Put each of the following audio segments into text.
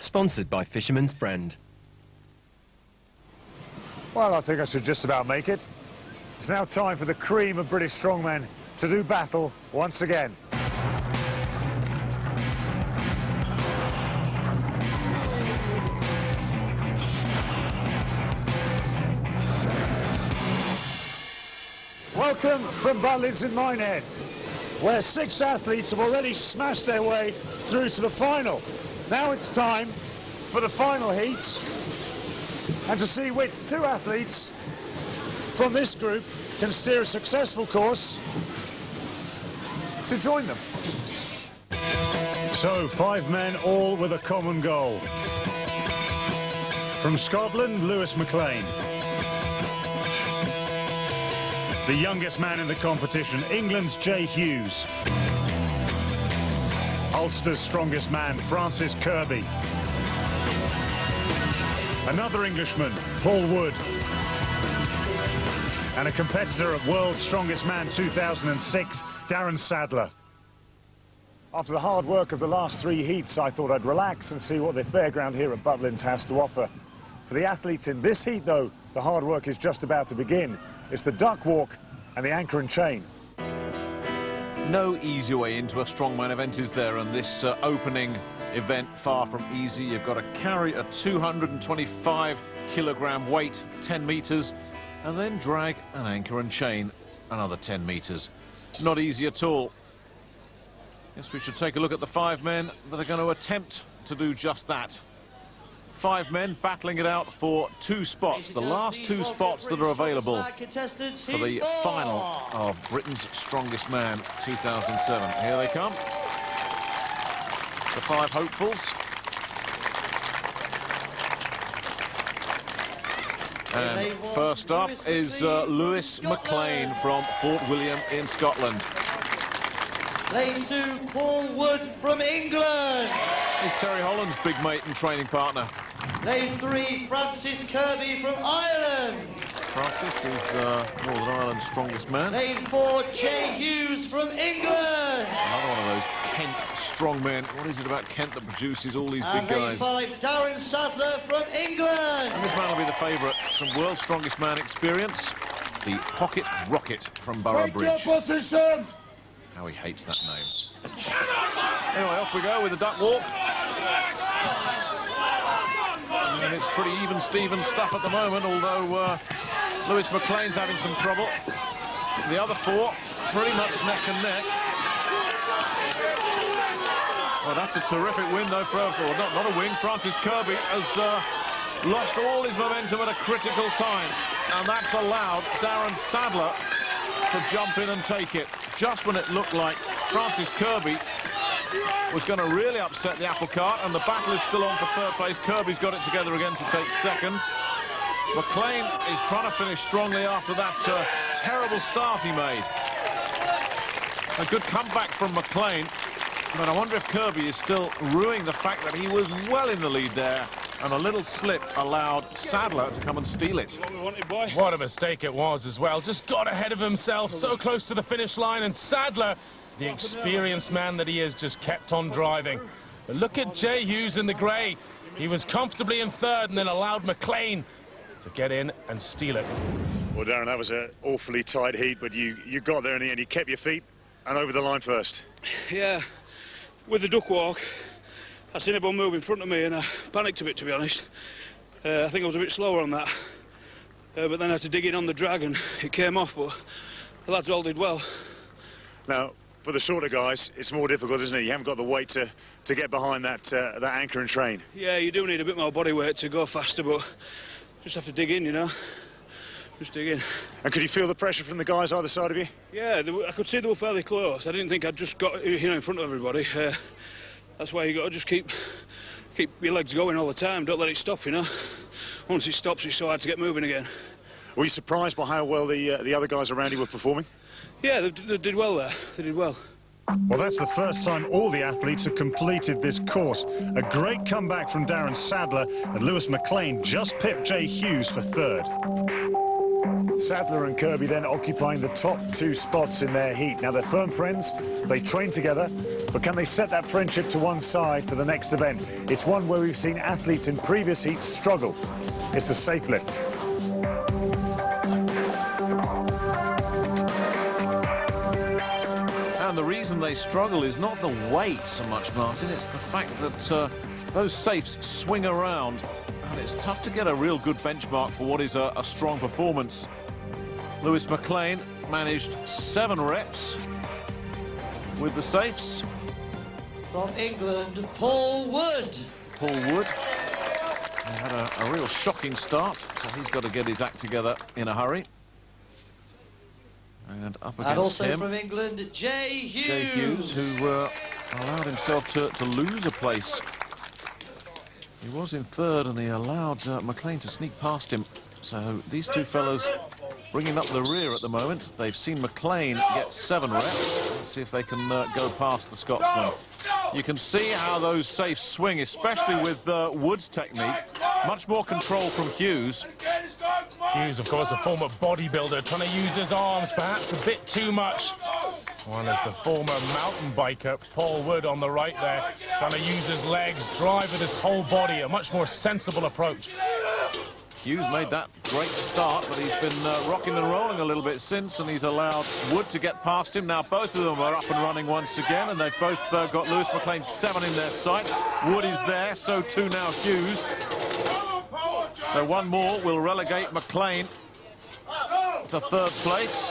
Sponsored by Fisherman's Friend. Well, I think I should just about make it. It's now time for the cream of British strongmen to do battle once again. Welcome from Butlins in Minehead, where 6 athletes have already smashed their way through to the final. Now it's time for the final heat, and to see which 2 athletes from this group can steer a successful course to join them. So, 5 men, all with a common goal. From Scotland, Lewis McLean. The youngest man in the competition, England's Jay Hughes. Ulster's strongest man, Francis Kirby. Another Englishman, Paul Wood. And a competitor at World's Strongest Man 2006, Darren Sadler. After the hard work of the last 3 heats, I thought I'd relax and see what the fairground here at Butlins has to offer. For the athletes in this heat, though, the hard work is just about to begin. It's the duck walk and the anchor and chain. No easy way into a strongman event, is there? And this opening event, far from easy. You've got to carry a 225-kilogram weight, 10 metres, and then drag an anchor and chain another 10 metres. Not easy at all. Yes, we should take a look at the 5 men that are going to attempt to do just that. 5 men battling it out for 2 spots, the last 2 spots that are available for the final of Britain's Strongest Man 2007. Here they come, the 5 hopefuls. And first up is Lewis McLean from Fort William in Scotland. Lane 2, Paul Wood from England. He's Terry Hollands' big mate and training partner. Lane 3, Francis Kirby from Ireland. Francis is Northern Ireland's strongest man. Lane 4, Jay Hughes from England. Another one of those Kent strongmen. What is it about Kent that produces all these big guys? Lane 5, Darren Sadler from England. And this man will be the favourite. Some World's Strongest Man experience. The Pocket Rocket from Boroughbridge. Take your position! How he hates that name. Anyway, off we go with the duck walk. And it's pretty even-steven stuff at the moment, although Lewis McLean's having some trouble. The other 4, pretty much neck and neck. Well, that's a terrific win, though, for not a win. Francis Kirby has lost all his momentum at a critical time, and that's allowed Darren Sadler to jump in and take it. Just when it looked like Francis Kirby was going to really upset the apple cart, and the battle is still on for 3rd place. Kirby's got it together again to take 2nd. McLean is trying to finish strongly after that terrible start he made. A good comeback from McLean, but I wonder if Kirby is still ruining the fact that he was well in the lead there, and a little slip allowed Sadler to come and steal it. What a mistake it was as well. Just got ahead of himself, so close to the finish line, and Sadler, the experienced man that he is, just kept on driving. But look at Jay Hughes in the grey. He was comfortably in 3rd and then allowed McLean to get in and steal it. Well, Darren, that was an awfully tight heat, but you got there in the end. You kept your feet and over the line first. Yeah, with the duck walk, I seen everyone move in front of me and I panicked a bit, to be honest. I think I was a bit slower on that. But then I had to dig in on the drag and it came off, but the lads all did well. Now, for the shorter guys, it's more difficult, isn't it? You haven't got the weight to get behind that anchor and train. Yeah, you do need a bit more body weight to go faster, but just have to dig in, you know. Just dig in. And could you feel the pressure from the guys either side of you? Yeah, I could see they were fairly close. I didn't think I'd just got, you know, in front of everybody. That's why you got to just keep your legs going all the time. Don't let it stop, you know. Once it stops, it's so hard to get moving again. Were you surprised by how well the other guys around you were performing? Yeah, they did well there. They did well. Well, that's the first time all the athletes have completed this course. A great comeback from Darren Sadler, and Lewis McLean just pipped Jay Hughes for 3rd. Sadler and Kirby then occupying the top 2 spots in their heat. Now, they're firm friends, they train together, but can they set that friendship to one side for the next event? It's one where we've seen athletes in previous heats struggle. It's the safe lift. And the reason they struggle is not the weight so much, Martin, it's the fact that those safes swing around, and it's tough to get a real good benchmark for what is a strong performance. Lewis McLean managed 7 reps with the safes. From England, Paul Wood. Paul Wood, he had a real shocking start, so he's got to get his act together in a hurry. And up against And also him, from England, Jay Hughes. Jay Hughes, who allowed himself to lose a place. He was in 3rd and he allowed McLean to sneak past him. So these two fellas bringing up the rear at the moment. They've seen McLean get 7 reps. Let's see if they can go past the Scotsman. You can see how those safes swing, especially with Wood's technique. Much more control from Hughes. Hughes, of course, a former bodybuilder, trying to use his arms perhaps a bit too much. While there's the former mountain biker, Paul Wood, on the right there, trying to use his legs, drive with his whole body, a much more sensible approach. Hughes made that great start, but he's been rocking and rolling a little bit since, and he's allowed Wood to get past him. Now both of them are up and running once again, and they've both got Lewis McLean 7 in their sights. Wood is there, so too now Hughes. So one more will relegate McLean to 3rd place.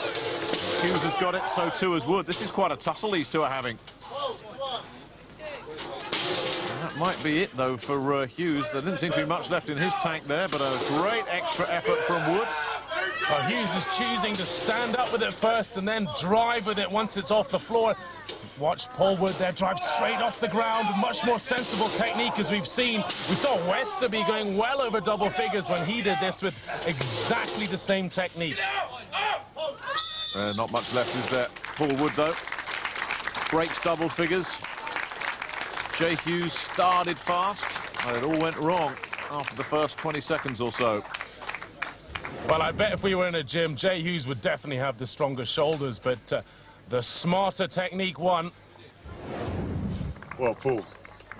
Hughes has got it, so too has Wood. This is quite a tussle these two are having. That might be it, though, for Hughes. There didn't seem to be much left in his tank there, but a great extra effort from Wood. Well, Hughes is choosing to stand up with it first and then drive with it once it's off the floor. Watch Paul Wood there drive straight off the ground with much more sensible technique, as we've seen. We saw Westerby going well over double figures when he did this with exactly the same technique. Not much left, is there? Paul Wood, though, breaks double figures. Jay Hughes started fast, and it all went wrong after the first 20 seconds or so. Well, I bet if we were in a gym, Jay Hughes would definitely have the stronger shoulders, but the smarter technique won. Well, Paul,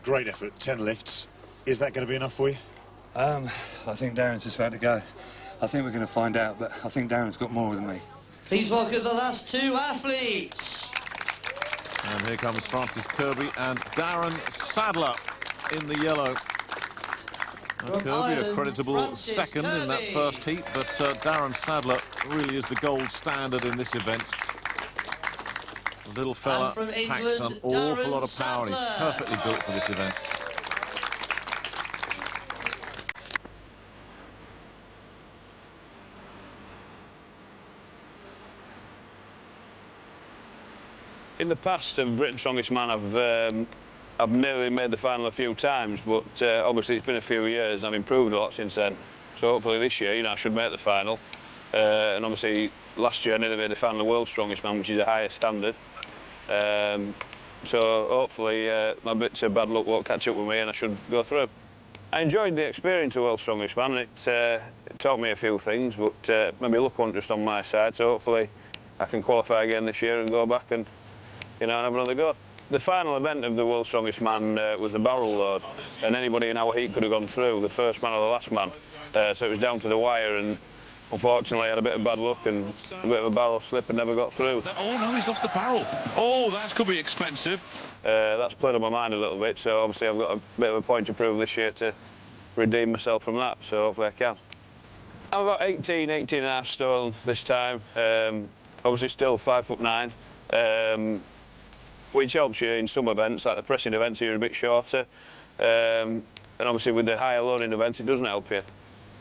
great effort, 10 lifts. Is that going to be enough for you? I think Darren's just about to go. I think we're going to find out, but I think Darren's got more than me. Please welcome the last 2 athletes. And here comes Francis Kirby and Darren Sadler in the yellow. Kirby, Ireland, a creditable Francis 2nd in that Kirby. first heat, but Darren Sadler really is the gold standard in this event. The little fella And from packs an England, awful lot of Darren power. He's Sadler. perfectly built for this event. In the past of Britain's Strongest Man, I've nearly made the final a few times, but obviously it's been a few years and I've improved a lot since then. So hopefully this year, you know, I should make the final. And obviously last year I nearly made the final of World's Strongest Man, which is a higher standard. So hopefully my bits of bad luck won't catch up with me and I should go through. I enjoyed the experience of World's Strongest Man. It taught me a few things, but maybe luck wasn't just on my side. So hopefully I can qualify again this year and go back and, you know, have another go. The final event of the World's Strongest Man was the barrel load, and anybody in our heat could have gone through, the first man or the last man. So it was down to the wire, and unfortunately I had a bit of bad luck and a bit of a barrel slip and never got through. Oh no, he's lost the barrel. Oh, that could be expensive. That's played on my mind a little bit, so obviously I've got a bit of a point to prove this year to redeem myself from that, so hopefully I can. I'm about 18 and a half stone this time. Obviously still 5'9". Which helps you in some events, like the pressing events, you're a bit shorter. And obviously with the higher loading events, it doesn't help you.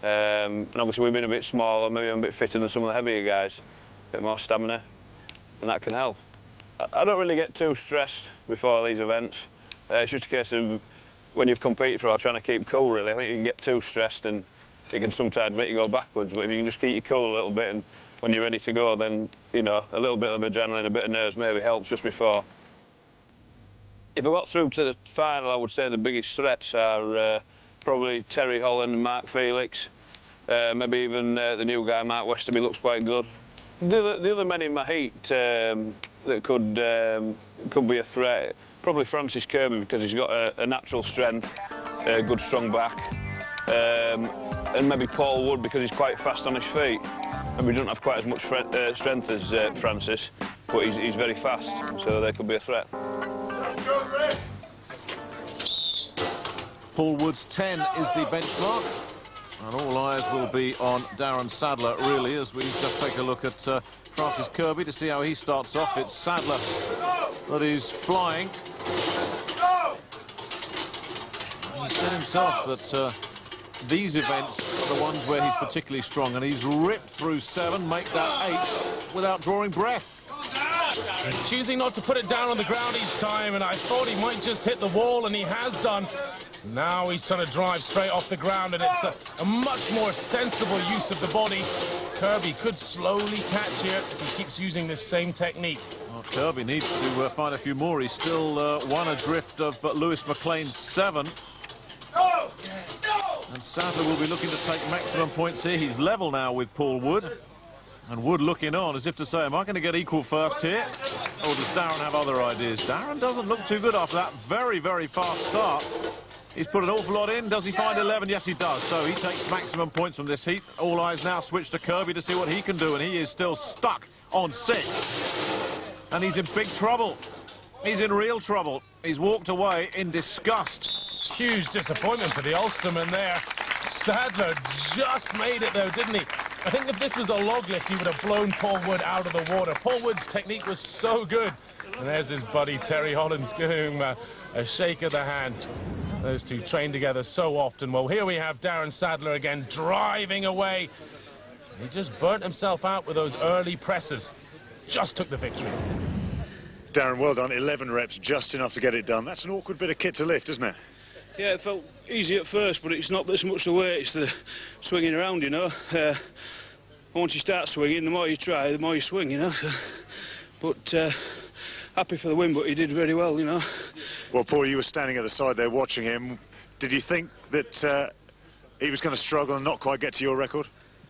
And obviously we've been a bit smaller, maybe I'm a bit fitter than some of the heavier guys, a bit more stamina, and that can help. I don't really get too stressed before these events. It's just a case of when you've competed for a while, trying to keep cool, really. I think you can get too stressed and it can sometimes make you go backwards, but if you can just keep you cool a little bit and when you're ready to go, then, you know, a little bit of adrenaline, a bit of nerves maybe helps just before. If I got through to the final, I would say the biggest threats are probably Terry Hollands and Felix. Maybe even the new guy, Mark Westerby, looks quite good. The other men in my heat that could be a threat, probably Francis Kirby, because he's got a natural strength, a good strong back, and maybe Paul Wood because he's quite fast on his feet. Maybe he doesn't have quite as much strength as Francis, but he's very fast, so they could be a threat. Paul Wood's 10 is the benchmark, and all eyes will be on Darren Sadler, really, as we just take a look at Francis Kirby to see how he starts off. It's Sadler that is flying. He said himself that these events are the ones where he's particularly strong, and he's ripped through 7, make that 8 without drawing breath. He's choosing not to put it down on the ground each time, and I thought he might just hit the wall, and he has done. Now he's trying to drive straight off the ground, and it's a much more sensible use of the body. Kirby could slowly catch here if he keeps using this same technique. Well, Kirby needs to find a few more. He's still one adrift of Lewis McLean's 7. And Sadler will be looking to take maximum points here. He's level now with Paul Wood. And Wood looking on as if to say, am I going to get equal first here? Or does Darren have other ideas? Darren doesn't look too good after that very, very fast start. He's put an awful lot in. Does he find 11? Yes, he does. So he takes maximum points from this heat. All eyes now switch to Kirby to see what he can do, and he is still stuck on 6. And he's in big trouble. He's in real trouble. He's walked away in disgust. Huge disappointment to the Ulsterman there. Sadler just made it, though, didn't he? I think if this was a log lift, he would have blown Paul Wood out of the water. Paul Wood's technique was so good. And there's his buddy Terry Hollands giving him a shake of the hand. Those two train together so often. Well, here we have Darren Sadler again driving away. He just burnt himself out with those early presses. Just took the victory. Darren, well done. 11 reps, just enough to get it done. That's an awkward bit of kit to lift, isn't it? Yeah, it felt easy at first, but it's not so much the weight, it's the swinging around, you know. Once you start swinging, the more you try, the more you swing, you know. So, but happy for the win, but he did very well, you know. Well, Paul, you were standing at the side there watching him. Did you think that he was going to struggle and not quite get to your record?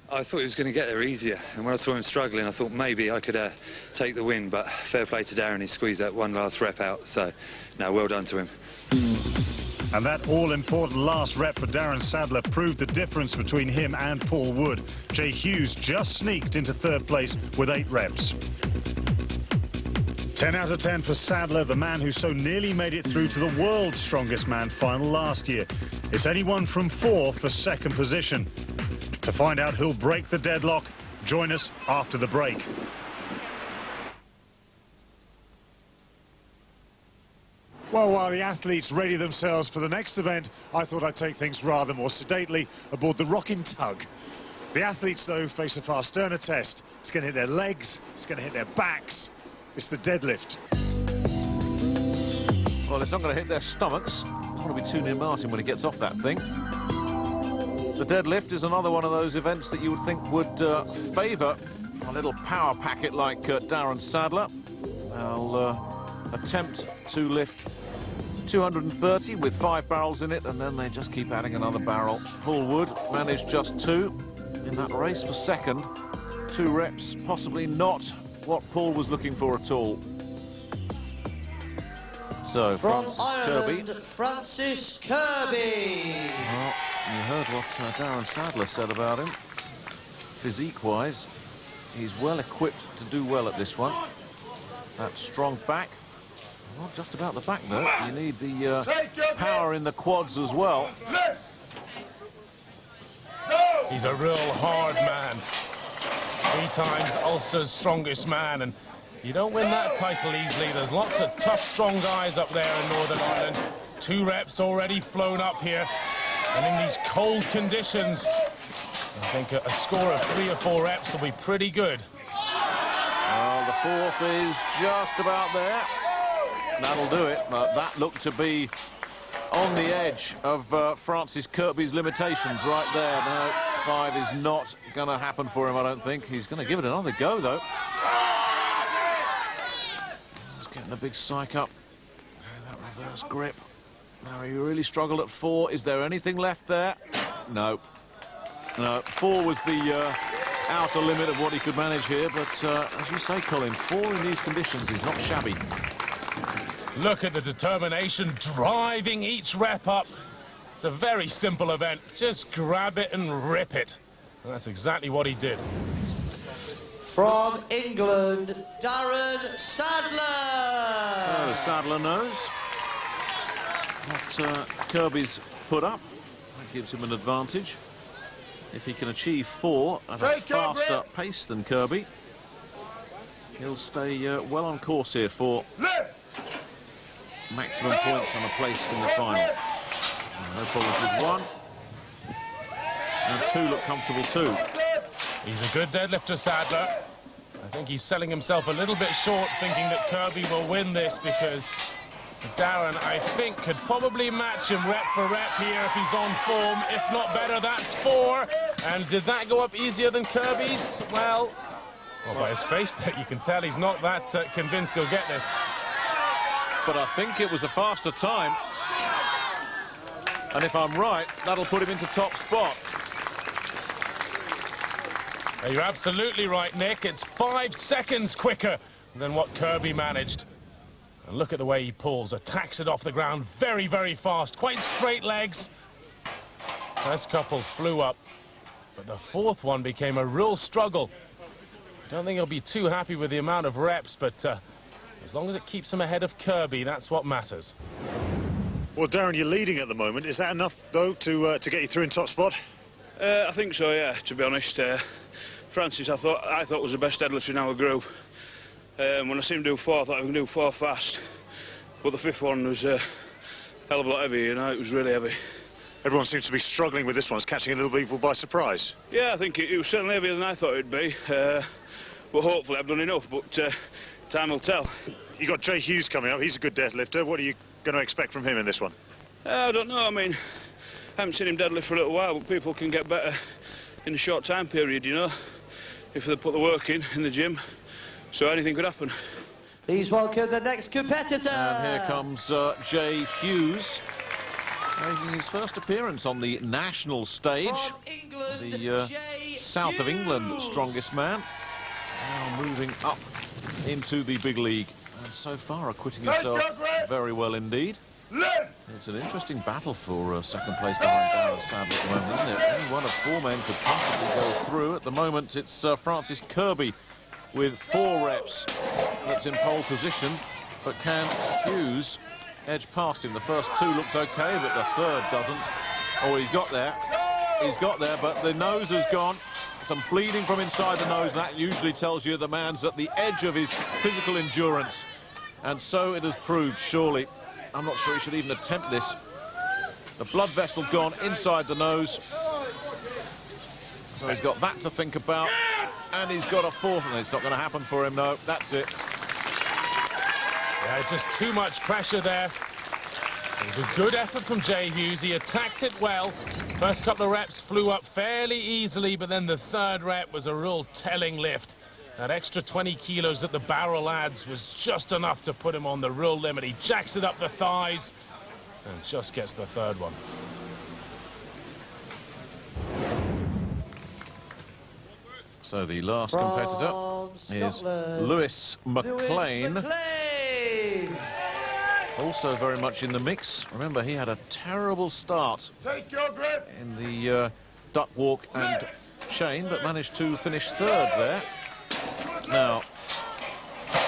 I thought he was going to get there easier, and when I saw him struggling, I thought maybe I could take the win, but fair play to Darren, he squeezed that one last rep out, so, no, well done to him. And that all-important last rep for Darren Sadler proved the difference between him and Paul Wood. Jay Hughes just sneaked into 3rd place with 8 reps. 10 out of 10 for Sadler, the man who so nearly made it through to the World's Strongest Man final last year. It's only 1 from 4 for 2nd position. To find out who'll break the deadlock, join us after the break. Well, while the athletes ready themselves for the next event, I thought I'd take things rather more sedately aboard the rocking tug. The athletes, though, face a far sterner test. It's going to hit their legs, it's going to hit their backs. It's the deadlift. Well, it's not going to hit their stomachs. I don't want to be too near Martin when he gets off that thing. The deadlift is another one of those events that you would think would favour a little power packet like Darren Sadler. They'll attempt to lift 230 with 5 barrels in it, and then they just keep adding another barrel. Paul Wood managed just 2 in that race for 2nd. 2 reps, possibly not what Paul was looking for at all. So, From Francis Ireland, Kirby. Francis Kirby. Well, you heard what Darren Sadler said about him. Physique-wise, he's well equipped to do well at this one. That strong back. Not just about the back, though. You need the power in the quads as well. He's a real hard man. 3 times Ulster's strongest man, and you don't win that title easily. There's lots of tough, strong guys up there in Northern Ireland. 2 reps already flown up here, and in these cold conditions, I think a score of 3 or 4 reps will be pretty good. Well, the 4th is just about there. That'll do it, but that looked to be on the edge of Francis Kirby's limitations right there. No, 5 is not going to happen for him, I don't think. He's going to give it another go, though. He's getting a big psych up. That reverse grip. Now, he really struggled at 4. Is there anything left there? No. 4 was the outer limit of what he could manage here, but as you say, Colin, 4 in these conditions is not shabby. Look at the determination, driving each rep up. It's a very simple event. Just grab it and rip it. And that's exactly what he did. From England, Darren Sadler. So Sadler knows what Kirby's put up. That gives him an advantage. If he can achieve 4 at a faster pace than Kirby, he'll stay well on course here for maximum points on a place in the final. No problems with 1. And 2 look comfortable too. He's a good deadlifter, Sadler. I think he's selling himself a little bit short, thinking that Kirby will win this, because Darren, I think, could probably match him rep for rep here if he's on form. If not better, that's 4. And did that go up easier than Kirby's? Well, by his face there, you can tell he's not that convinced he'll get this. But I think it was a faster time. And if I'm right, that'll put him into top spot. You're absolutely right, Nick. It's 5 seconds quicker than what Kirby managed. And look at the way he pulls, attacks it off the ground very, very fast. Quite straight legs. First couple flew up, but the 4th one became a real struggle. I don't think he'll be too happy with the amount of reps, but as long as it keeps him ahead of Kirby, that's what matters. Well, Darren, you're leading at the moment. Is that enough, though, to get you through in top spot? I think so, yeah, to be honest. Francis, I thought was the best deadlifter in our group. When I seen him do 4, I thought he could do 4 fast. But the 5th one was a hell of a lot heavier, you know, it was really heavy. Everyone seems to be struggling with this one. It's catching a little people by surprise. Yeah, I think it was certainly heavier than I thought it'd be. But hopefully I've done enough, but time will tell. You got Jay Hughes coming up. He's a good deadlifter. What are you going to expect from him in this one? I don't know. I mean, I haven't seen him deadlift for a little while, but people can get better in a short time period, you know, if they put the work in the gym. So anything could happen. Please welcome the next competitor. And here comes Jay Hughes, making his first appearance on the national stage. From England, the south of England strongest man. Now moving up into the big league. And so far acquitting himself very well indeed. It's an interesting battle for second place behind Darren Sadler at the moment, isn't it? Any one of 4 men could possibly go through. At the moment, it's Francis Kirby with 4 reps that's in pole position. But can Hughes edge past him? The first 2 looked okay, but the 3rd doesn't. Oh, he's got there. He's got there, but the nose has gone. Some bleeding from inside the nose. That usually tells you the man's at the edge of his physical endurance. And so it has proved, surely. I'm not sure he should even attempt this. The blood vessel gone inside the nose. So he's got that to think about. And he's got a 4th, and it's not going to happen for him, no. That's it. Yeah, just too much pressure there. It was a good effort from Jay Hughes. He attacked it well. First couple of reps flew up fairly easily, but then the 3rd rep was a real telling lift. That extra 20 kilos that the barrel adds was just enough to put him on the real limit. He jacks it up the thighs and just gets the 3rd one. So the last competitor is Lewis McLean. Also very much in the mix. Remember, he had a terrible start in the duck walk and chain, but managed to finish 3rd there. Now,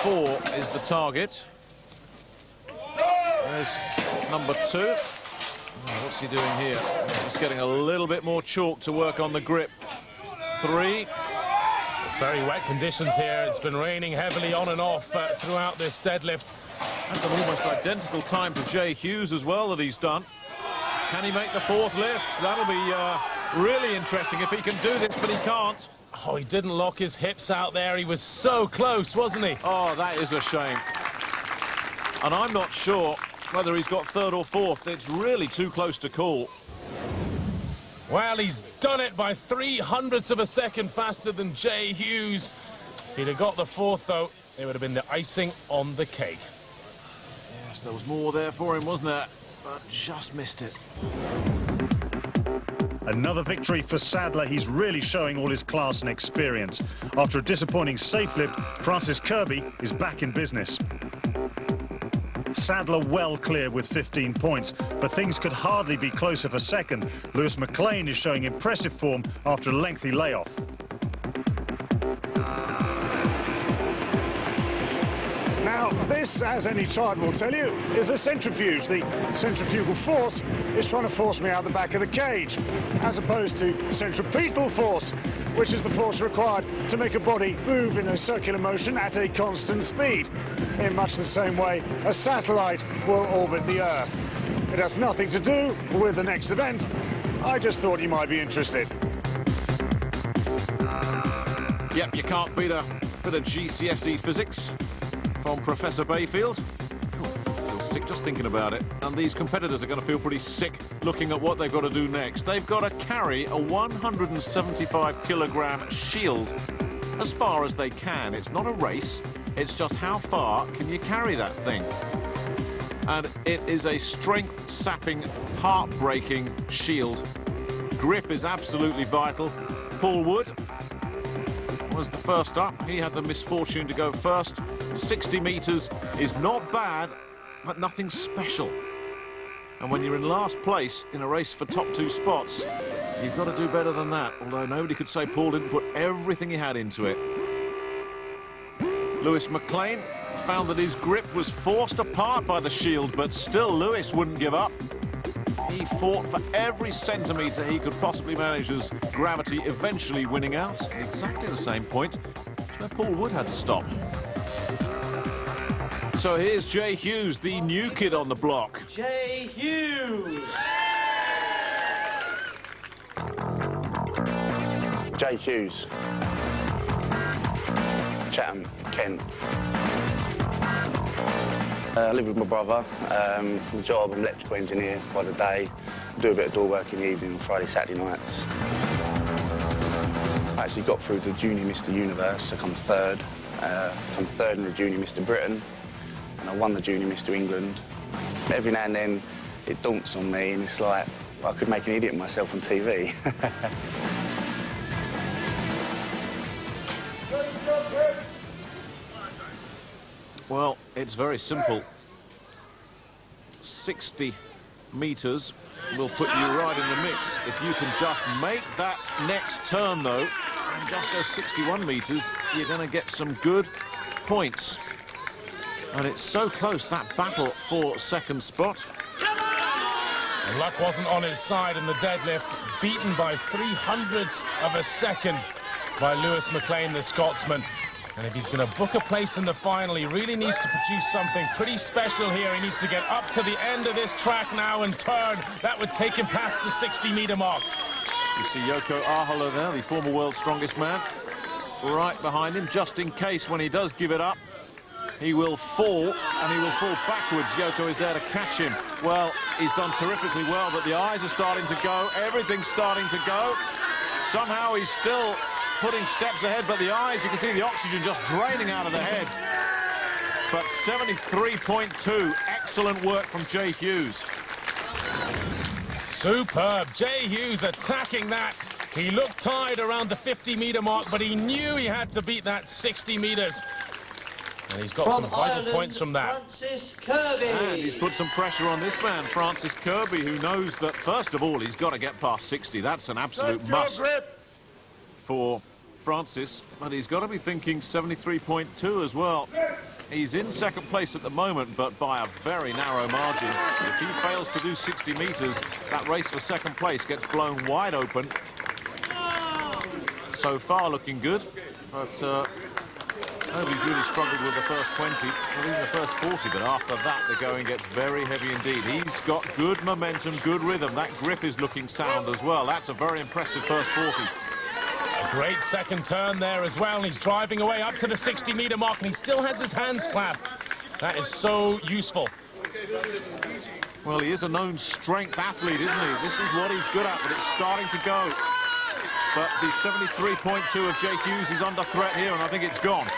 4 is the target. There's number 2. Oh, what's he doing here? Just getting a little bit more chalk to work on the grip. 3. It's very wet conditions here. It's been raining heavily on and off throughout this deadlift. That's an almost identical time to Jay Hughes as well that he's done. Can he make the 4th lift? That'll be really interesting if he can do this, but he can't. Oh, he didn't lock his hips out there. He was so close, wasn't he? Oh, that is a shame. And I'm not sure whether he's got 3rd or 4th. It's really too close to call. Well, he's done it by 3/100ths of a second faster than Jay Hughes. If he'd have got the 4th, though, it would have been the icing on the cake. Yes, there was more there for him, wasn't there? But just missed it. Another victory for Sadler. He's really showing all his class and experience. After a disappointing safe lift, Francis Kirby is back in business. Sadler well clear with 15 points, but things could hardly be closer for second. Lewis McLean is showing impressive form after a lengthy layoff. Now, this, as any child will tell you, is a centrifuge. The centrifugal force is trying to force me out the back of the cage, as opposed to centripetal force, which is the force required to make a body move in a circular motion at a constant speed. In much the same way a satellite will orbit the Earth. It has nothing to do with the next event. I just thought you might be interested. Yep, you can't beat a bit of GCSE physics from Professor Bayfield. I feel sick just thinking about it. And these competitors are going to feel pretty sick looking at what they've got to do next. They've got to carry a 175-kilogram shield as far as they can. It's not a race, it's just how far can you carry that thing. And it is a strength-sapping, heart-breaking shield. Grip is absolutely vital. Paul Wood was the first up. He had the misfortune to go first. 60 metres is not bad, but nothing special. And when you're in last place in a race for top 2 spots, you've got to do better than that, although nobody could say Paul didn't put everything he had into it. Lewis McLean found that his grip was forced apart by the shield, but still Lewis wouldn't give up. He fought for every centimetre he could possibly manage as gravity eventually winning out. Exactly the same point where Paul Wood had to stop. So here's Jay Hughes, the new kid on the block. Jay Hughes. Jay Hughes. Chatham, Kent. I live with my brother. My job, I'm an electrical engineer by the day. Do a bit of door work in the evening, Friday, Saturday nights. I actually got through the Junior Mr. Universe. I come third. Come third in the Junior Mr. Britain. And I won the Junior Mr. England. Every now and then it daunts on me and it's like, I could make an idiot of myself on TV. Well, it's very simple. 60 metres will put you right in the mix. If you can just make that next turn, though, and just go 61 metres, you're going to get some good points. And it's so close, that battle for second spot. And luck wasn't on his side in the deadlift, beaten by 0.03 of a second by Lewis McLean, the Scotsman. And if he's going to book a place in the final, he really needs to produce something pretty special here. He needs to get up to the end of this track now and turn. That would take him past the 60-metre mark. You see Yoko Ahola there, the former world's strongest man, right behind him, just in case when he does give it up, he will fall, and he will fall backwards. Yoko is there to catch him. Well, he's done terrifically well, but the eyes are starting to go. Everything's starting to go. Somehow he's still putting steps ahead, but the eyes, you can see the oxygen just draining out of the head. But 73.2, excellent work from Jay Hughes. Superb. Jay Hughes attacking that. He looked tired around the 50-metre mark, but he knew he had to beat that 60 metres. And he's got some vital points from that. Francis Kirby. And he's put some pressure on this man, Francis Kirby, who knows that, first of all, he's got to get past 60. That's an absolute must for Francis. But he's got to be thinking 73.2 as well. He's in second place at the moment, but by a very narrow margin. If he fails to do 60 metres, that race for second place gets blown wide open. So far, looking good. But nobody's really struggled with the first 20, not even the first 40, but after that the going gets very heavy indeed. He's got good momentum, good rhythm. That grip is looking sound as well. That's a very impressive first 40. A great second turn there as well. He's driving away up to the 60-metre mark, and he still has his hands clapped. That is so useful. Well, he is a known strength athlete, isn't he? This is what he's good at, but it's starting to go. But the 73.2 of Jay Hughes is under threat here, and I think it's gone.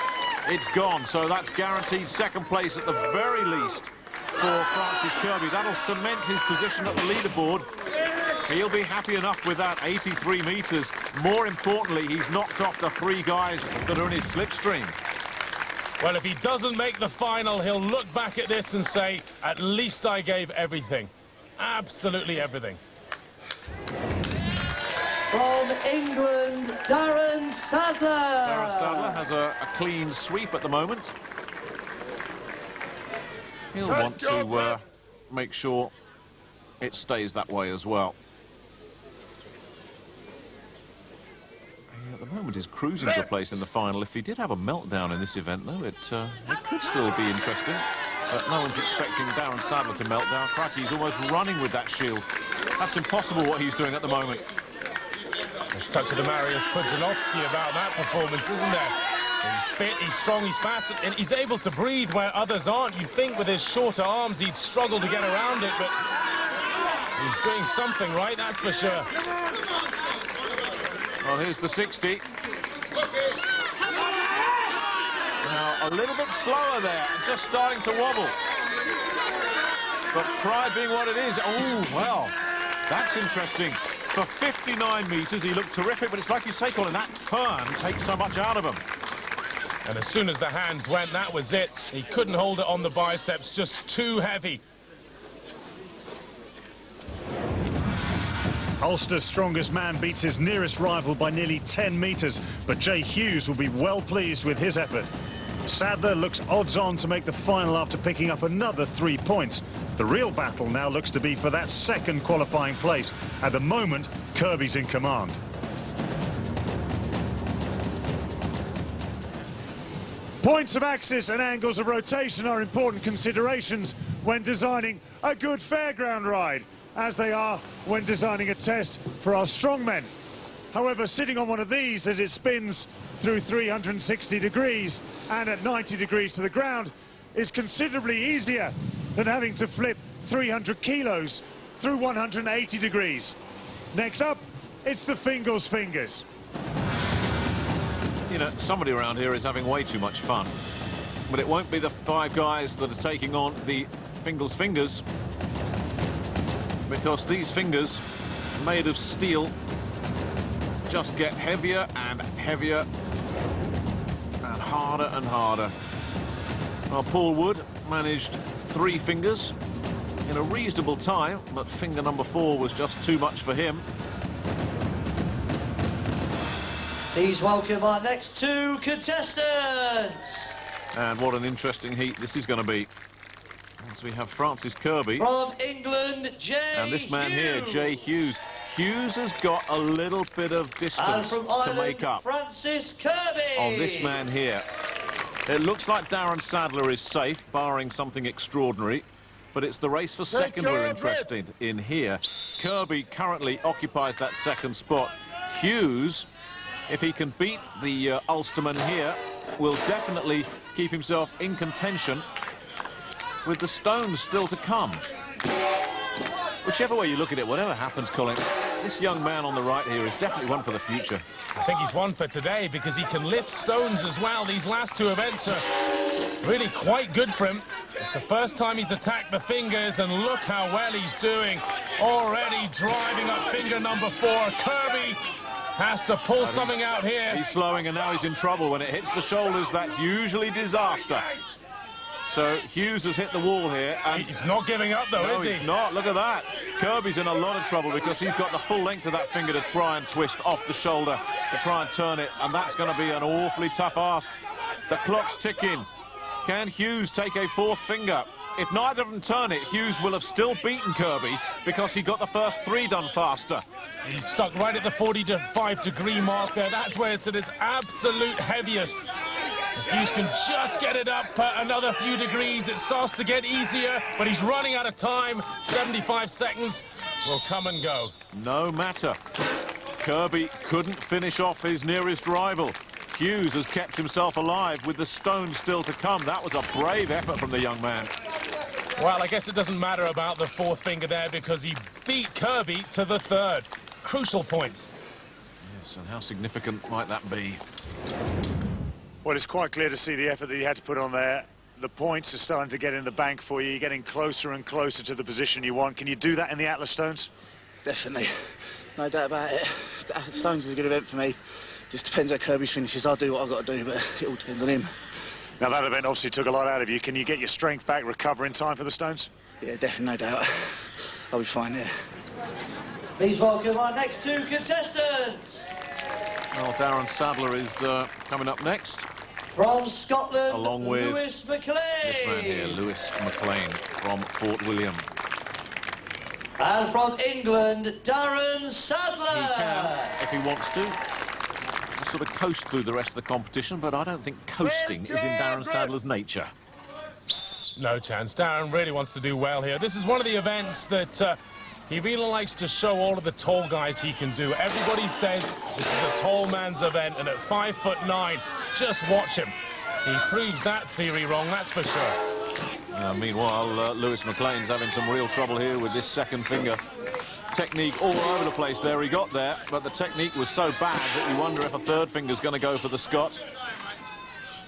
It's gone, so that's guaranteed second place at the very least for Francis Kirby. That'll cement his position at the leaderboard. He'll be happy enough with that, 83 metres. More importantly, he's knocked off the 3 guys that are in his slipstream. Well, if he doesn't make the final, he'll look back at this and say, at least I gave everything. Absolutely everything. From England, Darren Sadler. Darren Sadler has a clean sweep at the moment. He'll want to make sure it stays that way as well. At the moment, he's cruising to a place in the final. If he did have a meltdown in this event, though, it could still be interesting. But no one's expecting Darren Sadler to melt down. Cracky, he's almost running with that shield. That's impossible what he's doing at the moment. There's a touch of the Mariusz Pudzianowski about that performance, isn't there? He's fit, he's strong, he's fast, and he's able to breathe where others aren't. You'd think with his shorter arms he'd struggle to get around it, but he's doing something right, that's for sure. Well, here's the 60. Now, a little bit slower there, just starting to wobble. But pride being what it is, oh, well, that's interesting. For 59 metres, he looked terrific, but it's like you say, Colin, that turn takes so much out of him. And as soon as the hands went, that was it. He couldn't hold it on the biceps, just too heavy. Ulster's strongest man beats his nearest rival by nearly 10 metres, but Jay Hughes will be well pleased with his effort. Sadler looks odds-on to make the final after picking up another 3 points. The real battle now looks to be for that second qualifying place. At the moment, Kirby's in command. Points of axis and angles of rotation are important considerations when designing a good fairground ride, as they are when designing a test for our strongmen. However, sitting on one of these as it spins through 360 degrees and at 90 degrees to the ground is considerably easier than having to flip 300 kilos through 180 degrees. Next up, it's the Fingal's Fingers. You know, somebody around here is having way too much fun. But it won't be the 5 guys that are taking on the Fingal's Fingers, because these fingers, made of steel, just get heavier and heavier and harder and harder. Well, Paul Wood managed 3 fingers in a reasonable time, but finger number 4 was just too much for him. Please welcome our next 2 contestants. And what an interesting heat this is going to be. As we have Francis Kirby. From England, Jay And this man here, Hughes. Jay Hughes. Hughes has got a little bit of distance And from Ireland, to make up Francis Kirby. on this man here. It looks like Darren Sadler is safe, barring something extraordinary. But it's the race for second we're interested in here. Kirby currently occupies that second spot. Hughes, if he can beat the Ulsterman here, will definitely keep himself in contention with the stones still to come. Whichever way you look at it, whatever happens, Colin, this young man on the right here is definitely one for the future. I think he's one for today because he can lift stones as well. These last 2 events are really quite good for him. It's the first time he's attacked the fingers, and look how well he's doing. Already driving up finger number 4. Kirby has to pull something out here. He's slowing, and now he's in trouble. When it hits the shoulders, that's usually disaster. So Hughes has hit the wall here, and he's not giving up though, no, is he? He's not. Look at that. Kirby's in a lot of trouble because he's got the full length of that finger to try and twist off the shoulder to try and turn it, and that's going to be an awfully tough ask. The clock's ticking. Can Hughes take a 4th finger? If neither of them turn it, Hughes will have still beaten Kirby because he got the first 3 done faster. He's stuck right at the 45-degree mark there. That's where it's at its absolute heaviest. If Hughes can just get it up another few degrees, it starts to get easier, but he's running out of time. 75 seconds will come and go. No matter. Kirby couldn't finish off his nearest rival. Hughes has kept himself alive with the stones still to come. That was a brave effort from the young man. Well, I guess it doesn't matter about the 4th finger there because he beat Kirby to the 3rd. Crucial points. Yes, and how significant might that be? Well, it's quite clear to see the effort that you had to put on there. The points are starting to get in the bank for you. You're getting closer and closer to the position you want. Can you do that in the Atlas Stones? definitely. No doubt about it. Stones is a good event for me. Just depends how Kirby's finishes. I'll do what I've got to do, but it all depends on him. Now, that event obviously took a lot out of you. Can you get your strength back, recover in time for the Stones? Yeah, definitely, no doubt. I'll be fine there. Please welcome our next two contestants. Well, Darren Sadler is coming up next. From Scotland, along with Lewis McLean. This man here, Lewis McLean from Fort William. And from England, Darren Sadler. He can, if he wants to, sort of coast through the rest of the competition, but I don't think coasting is in Darren Sadler's nature. No chance. Darren really wants to do well here. This is one of the events that he really likes to show all of the tall guys he can do. Everybody says this is a tall man's event, and at 5'9", just watch him. He proves that theory wrong, that's for sure. Meanwhile, Lewis McLean's having some real trouble here with this second finger. Technique all over the place there. He got there, but the technique was so bad that you wonder if a third finger's going to go for the Scot.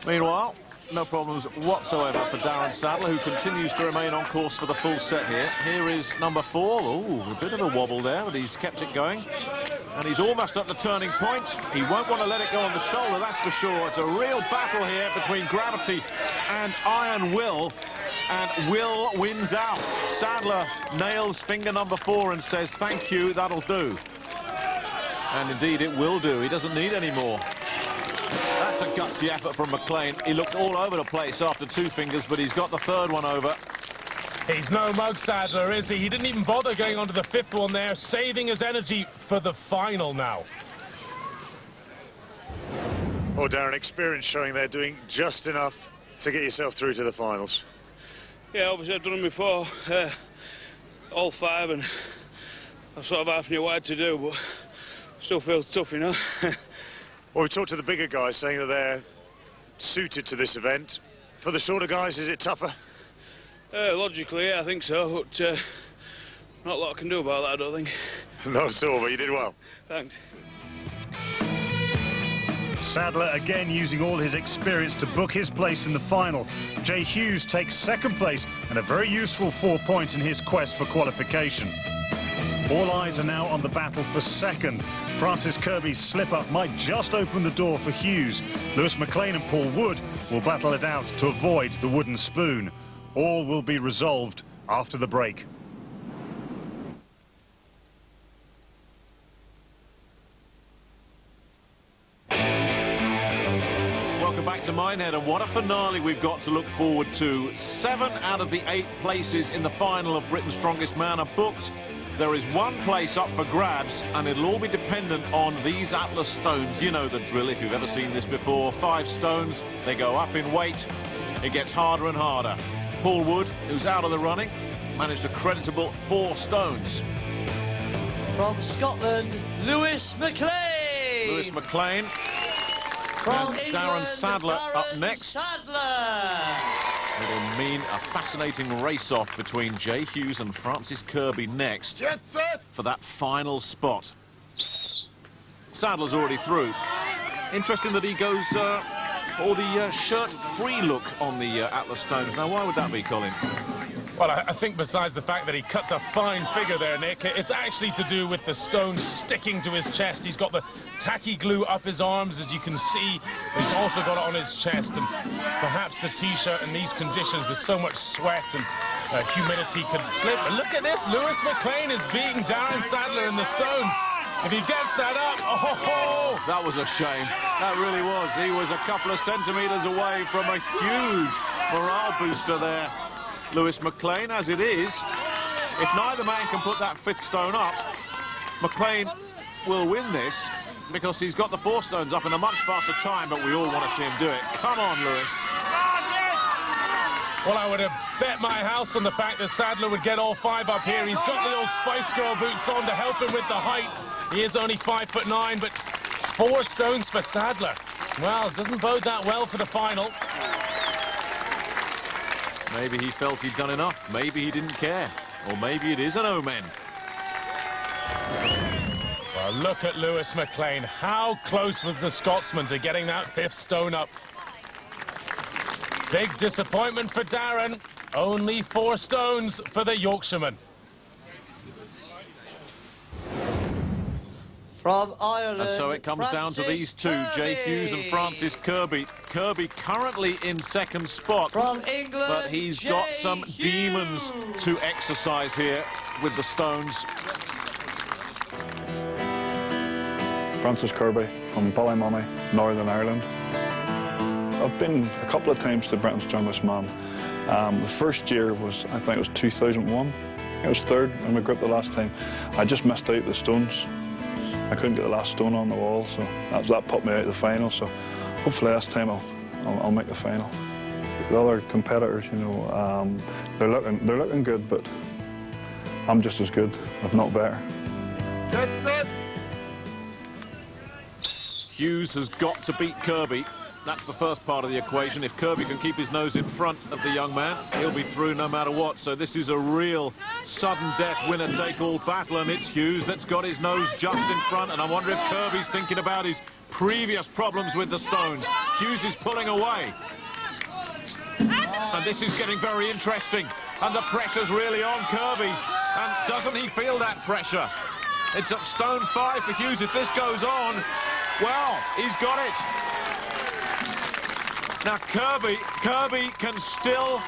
Meanwhile, no problems whatsoever for Darren Sadler, who continues to remain on course for the full set here. Here is number 4. Oh, a bit of a wobble there, but he's kept it going. And he's almost at the turning point. He won't want to let it go on the shoulder, that's for sure. It's a real battle here between gravity and iron will. And Will wins out. Sadler nails finger number 4 and says, thank you, that'll do. And indeed, it will do. He doesn't need any more. That's a gutsy effort from McLean. He looked all over the place after 2 fingers, but he's got the 3rd one over. He's no mug, Sadler, is he? He didn't even bother going on to the 5th one there, saving his energy for the final now. Oh, Darren, experience showing they're doing just enough to get yourself through to the finals. Yeah, obviously I've done them before, all 5, and I sort of half knew what I had to do, but still feels tough, you know. Well, we talked to the bigger guys saying that they're suited to this event. For the shorter guys, is it tougher? Logically, yeah, I think so, but not a lot I can do about that, I don't think. Not at all, but you did well. Thanks. Sadler again using all his experience to book his place in the final. Jay Hughes takes 2nd place and a very useful 4 points in his quest for qualification. All eyes are now on the battle for 2nd. Francis Kirby's slip-up might just open the door for Hughes. Lewis McLean and Paul Wood will battle it out to avoid the wooden spoon. All will be resolved after the break. Welcome back to Minehead, and what a finale we've got to look forward to. 7 out of the 8 places in the final of Britain's Strongest Man are booked. There is 1 place up for grabs, and it'll all be dependent on these Atlas stones. You know the drill if you've ever seen this before. 5 stones, they go up in weight. It gets harder and harder. Paul Wood, who's out of the running, managed a creditable 4 stones. From Scotland, Lewis McLean. Lewis McLean. From and England, Darren Sadler up next. Sadler. It'll mean a fascinating race-off between Jay Hughes and Francis Kirby next for that final spot. Sadler's already through. Interesting that he goes for the shirt-free look on the Atlas stones. Now, why would that be, Colin? Well, I think besides the fact that he cuts a fine figure there, Nick, it's actually to do with the stone sticking to his chest. He's got the tacky glue up his arms, as you can see. He's also got it on his chest, and perhaps the T-shirt in these conditions with so much sweat and humidity could slip. But look at this, Lewis McLean is beating Darren Sadler in the stones. If he gets that up, oh! That was a shame. That really was. He was a couple of centimetres away from a huge morale booster there. Lewis McLean, as it is, if neither man can put that 5th stone up, McLean will win this because he's got the 4 stones up in a much faster time, but we all want to see him do it. Come on, Lewis. Well, I would have bet my house on the fact that Sadler would get all 5 up here. He's got the old Spice Girl boots on to help him with the height. He is only 5'9", but 4 stones for Sadler. Well, doesn't bode that well for the final. Maybe he felt he'd done enough. Maybe he didn't care. Or maybe it is an omen. Well, look at Lewis McLean. How close was the Scotsman to getting that 5th stone up? Big disappointment for Darren. Only 4 stones for the Yorkshireman. From Ireland, And so it comes down to these two, Jay Hughes and Francis Kirby. Kirby currently in second spot. From England, but he's got some demons to exercise here with the stones. Francis Kirby from Ballymoney, Northern Ireland. I've been a couple of times to Britain's Strongest Man. The first year was, I think it was 2001. I was third in my group the last time. I just missed out the stones. I couldn't get the last stone on the wall, so that put me out of the final. So hopefully this time I'll make the final. The other competitors, you know, they're looking good, but I'm just as good, if not better. That's it. Hughes has got to beat Kirby. That's the first part of the equation. If Kirby can keep his nose in front of the young man, he'll be through no matter what. So this is a real sudden death winner-take-all battle, and it's Hughes that's got his nose just in front. And I wonder if Kirby's thinking about his previous problems with the stones. Hughes is pulling away. And this is getting very interesting. And the pressure's really on Kirby. And doesn't he feel that pressure? It's at stone 5 for Hughes. If this goes on, well, he's got it. Now, Kirby can still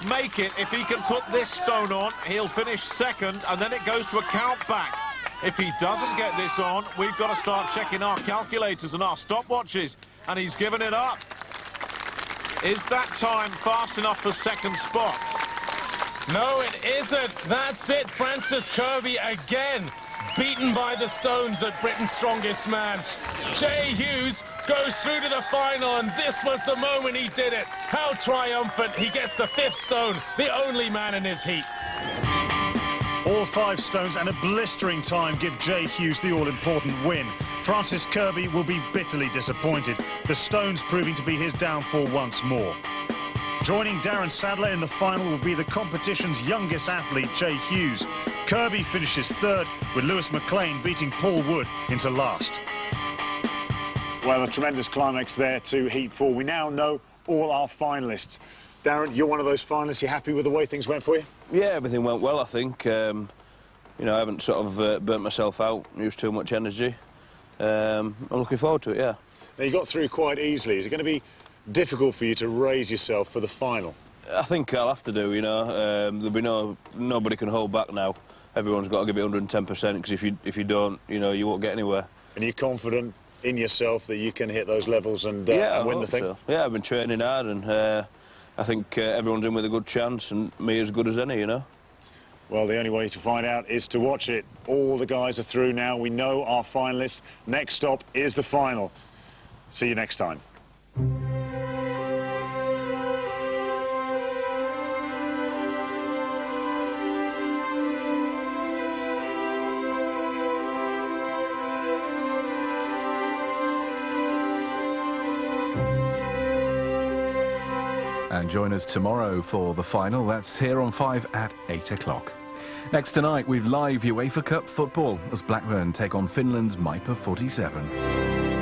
make it. If he can put this stone on, he'll finish second, and then it goes to a count back. If he doesn't get this on, we've got to start checking our calculators and our stopwatches, and he's given it up. Is that time fast enough for second spot? No, it isn't. That's it. Francis Kirby again, beaten by the stones at Britain's Strongest Man. Jay Hughes goes through to the final, and this was the moment he did it. How triumphant. He gets the 5th stone, the only man in his heat. All 5 stones and a blistering time give Jay Hughes the all-important win. Francis Kirby will be bitterly disappointed, the stones proving to be his downfall once more. Joining Darren Sadler in the final will be the competition's youngest athlete, Jay Hughes. Kirby finishes 3rd, with Lewis McLean beating Paul Wood into last. Well, a tremendous climax there to Heat 4. We now know all our finalists. Darren, you're one of those finalists. You happy with the way things went for you? Yeah, everything went well, I think. You know, I haven't sort of burnt myself out, used too much energy. I'm looking forward to it, yeah. Now, you got through quite easily. Is it going to be difficult for you to raise yourself for the final? I think I'll have to do, you know. There'll be nobody can hold back now. Everyone's got to give it 110%, because if you don't, you know, you won't get anywhere. And you're confident in yourself that you can hit those levels and, yeah, and win the thing? So. Yeah, I've been training hard, and I think everyone's in with a good chance, and me as good as any, you know. Well, the only way to find out is to watch it. All the guys are through now. We know our finalists. Next stop is the final. See you next time. And join us tomorrow for the final. That's here on 5 at 8 o'clock. Next tonight, we've live UEFA Cup football as Blackburn take on Finland's MIPA 47.